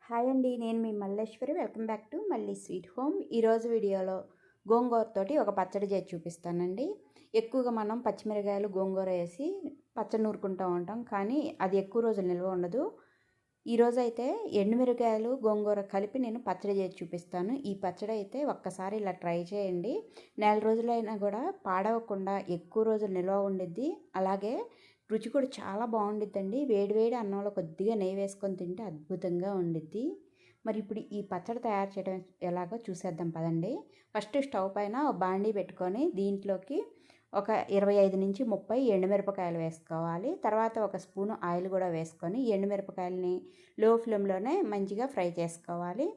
Hi అండి, నేను మీ Malleswari. Welcome back to మళ్ళీ స్వీట్ హోమ్. ఈరోజు వీడియోలో గోంగూరతోటి ఒక పచ్చడి చేసి చూపిస్తానండి. ఎక్కువగా మనం పచ్చిమిరకాయలు గోంగూర వేసి పచ్చడి నూరుకుంటూ ఉంటాం, కానీ అది ఎక్కువ రోజులు నిల్వ ఉండదు. ఈరోజు అయితే ఎండుమిరకాయలు గోంగూర కలిపి నేను పచ్చడి చేసి చూపిస్తాను. ఈ పచ్చడి అయితే ఒక్కసారి ఇలా ట్రై చేయండి. నెల రోజులైనా కూడా పాడవకుండా ఎక్కువ రోజులు నిల్వ ఉండిద్ది. అలాగే రుచి కూడా చాలా బాగుండిద్దండి. వేడివేడి అన్నంలో కొద్దిగా నెయ్యి వేసుకొని తింటే అద్భుతంగా ఉండిద్ది. మరి ఇప్పుడు ఈ పచ్చడి తయారు చేయడం ఎలాగో చూసేద్దాం పదండి. ఫస్ట్ స్టవ్ పైన ఒక బాండీ పెట్టుకొని దీంట్లోకి ఒక 25 నుంచి 30 ఎండుమిరపకాయలు వేసుకోవాలి. తర్వాత ఒక స్పూను ఆయిల్ కూడా వేసుకొని ఎండుమిరపకాయలని లో ఫ్లేమ్లోనే మంచిగా ఫ్రై చేసుకోవాలి.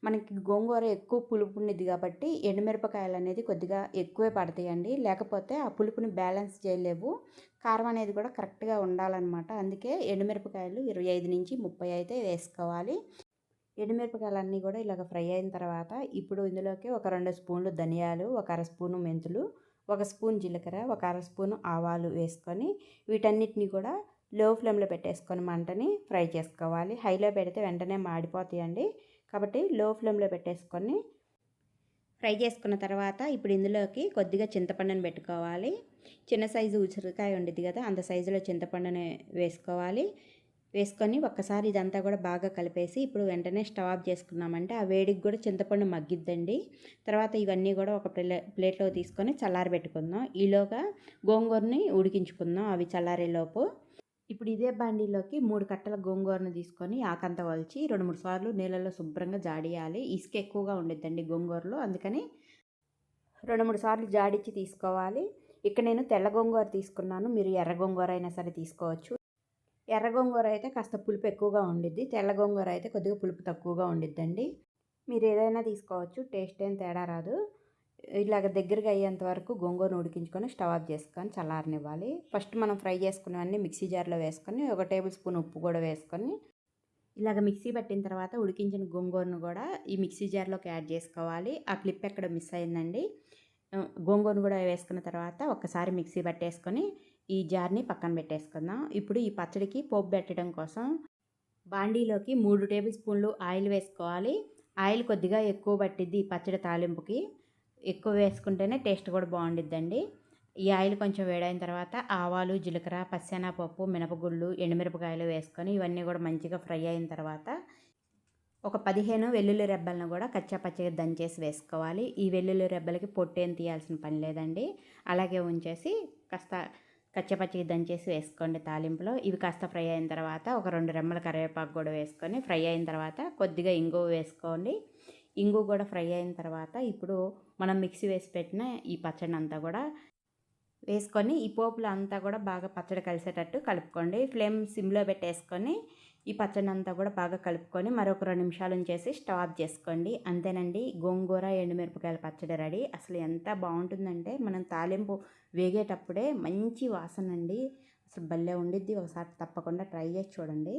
మనకి గోంగూర ఎక్కువ పులుపు ఉండిద్ది కాబట్టి ఎండుమిరపకాయలు అనేది కొద్దిగా ఎక్కువే పడతాయండి, లేకపోతే ఆ పులుపుని బ్యాలెన్స్ చేయలేవు. కారం అనేది కూడా కరెక్ట్గా ఉండాలన్నమాట. అందుకే ఎండుమిరపకాయలు 25 నుంచి 30 అయితే వేసుకోవాలి. ఎండుమిరపకాయలన్నీ కూడా ఇలాగ ఫ్రై అయిన తర్వాత ఇప్పుడు ఇందులోకి ఒక 2 స్పూన్లు ధనియాలు, ఒక అర స్పూను మెంతులు, ఒక స్పూన్ జీలకర్ర, ఒక అర స్పూను ఆవాలు వేసుకొని వీటన్నిటిని కూడా లో ఫ్లేమ్లో పెట్టేసుకొని మంటని ఫ్రై చేసుకోవాలి. హైలో పెడితే వెంటనే మాడిపోతాయండి, కాబట్టి లో ఫ్లేమ్లో పెట్టేసుకొని ఫ్రై చేసుకున్న తర్వాత ఇప్పుడు ఇందులోకి కొద్దిగా చింతపండుని పెట్టుకోవాలి. చిన్న సైజు ఉసిరికాయ ఉండిద్ది కదా, అంత సైజులో చింతపండుని వేసుకోవాలి. వేసుకొని ఒక్కసారి ఇదంతా కూడా బాగా కలిపేసి ఇప్పుడు వెంటనే స్టవ్ ఆఫ్ చేసుకున్నామంటే ఆ వేడికి కూడా చింతపండు మగ్గిద్దండి. తర్వాత ఇవన్నీ కూడా ఒక ప్లేట్లో తీసుకొని చల్లారబెట్టుకుందాం. ఈలోగా గోంగూరని ఉడికించుకుందాం అవి చల్లారేలోపు. ఇప్పుడు ఇదే బాండీలోకి 3 కట్టల గోంగూరను తీసుకొని ఆకంత వలిచి 2-3 సార్లు నీళ్ళలో శుభ్రంగా జాడియాలి. ఇసుక ఎక్కువగా ఉండిద్దండి గోంగూరలో, అందుకని 2-3 సార్లు జాడించి తీసుకోవాలి. ఇక్కడ నేను తెల్ల గోంగూర తీసుకున్నాను, మీరు ఎర్ర గోంగూర అయినా సరే తీసుకోవచ్చు. ఎర్ర గోంగూర అయితే కాస్త పులుపు ఎక్కువగా ఉండిద్ది, తెల్ల గోంగూర అయితే కొద్దిగా పులుపు తక్కువగా ఉండిద్దండి. మీరు ఏదైనా తీసుకోవచ్చు, టేస్ట్ ఏం తేడా రాదు. ఇలాగ దగ్గరగా అయ్యేంత వరకు గోంగూరను ఉడికించుకొని స్టవ్ ఆఫ్ చేసుకొని చల్లారనివ్వాలి. ఫస్ట్ మనం ఫ్రై చేసుకున్నవన్నీ మిక్సీ జార్లో వేసుకొని ఒక టేబుల్ స్పూన్ ఉప్పు కూడా వేసుకొని ఇలాగ మిక్సీ పట్టిన తర్వాత ఉడికించిన గోంగూరను కూడా ఈ మిక్సీ జార్లోకి యాడ్ చేసుకోవాలి. ఆ క్లిప్ ఎక్కడ మిస్ అయిందండి. గోంగూరను కూడా వేసుకున్న తర్వాత ఒక్కసారి మిక్సీ పట్టేసుకొని ఈ జార్ని పక్కన పెట్టేసుకుందాం. ఇప్పుడు ఈ పచ్చడికి పోపు పెట్టడం కోసం బాండీలోకి 3 టేబుల్ స్పూన్లు ఆయిల్ వేసుకోవాలి. ఆయిల్ కొద్దిగా ఎక్కువ పట్టిద్ది ఈ పచ్చడి తాలింపుకి, ఎక్కువ వేసుకుంటేనే టేస్ట్ కూడా బాగుండిద్దండి. ఈ ఆయిల్ కొంచెం వేడైన తర్వాత ఆవాలు, జీలకర్ర, పచ్చెనగపప్పు, మినపగుళ్ళు, ఎండుమిరపకాయలు వేసుకొని ఇవన్నీ కూడా మంచిగా ఫ్రై అయిన తర్వాత ఒక 15 వెల్లుల్లి రెబ్బలను కూడా కచ్చా పచ్చిగా దంచేసి వేసుకోవాలి. ఈ వెల్లుల్లి రెబ్బలకి పొట్టేం తీయాల్సిన పని లేదండి, అలాగే ఉంచేసి కాస్త కచ్చపచ్చిగా దంచేసి వేసుకోండి తాలింపులో. ఇవి కాస్త ఫ్రై అయిన తర్వాత ఒక 2 రెమ్మల కరివేపాకు కూడా వేసుకొని ఫ్రై అయిన తర్వాత కొద్దిగా ఇంగువ వేసుకోండి. ఇంగువ కూడా ఫ్రై అయిన తర్వాత ఇప్పుడు మనం మిక్సీ వేసి పెట్టిన ఈ పచ్చడి అంతా కూడా వేసుకొని ఈ పోపులు అంతా కూడా బాగా పచ్చడి కలిసేటట్టు కలుపుకోండి. ఫ్లేమ్ సిమ్లో పెట్టేసుకొని ఈ పచ్చడి అంతా కూడా బాగా కలుపుకొని మరొక 2 నిమిషాలు ఉంచేసి స్టవ్ ఆఫ్ చేసుకోండి. అంతేనండి, గోంగూర ఎండుమిరపకాయల పచ్చడి రెడీ. అసలు ఎంత బాగుంటుందంటే మనం తాలింపు వేగేటప్పుడే మంచి వాసన అండి, అసలు భలే ఉండిద్ది. ఒకసారి తప్పకుండా ట్రై చేసి చూడండి.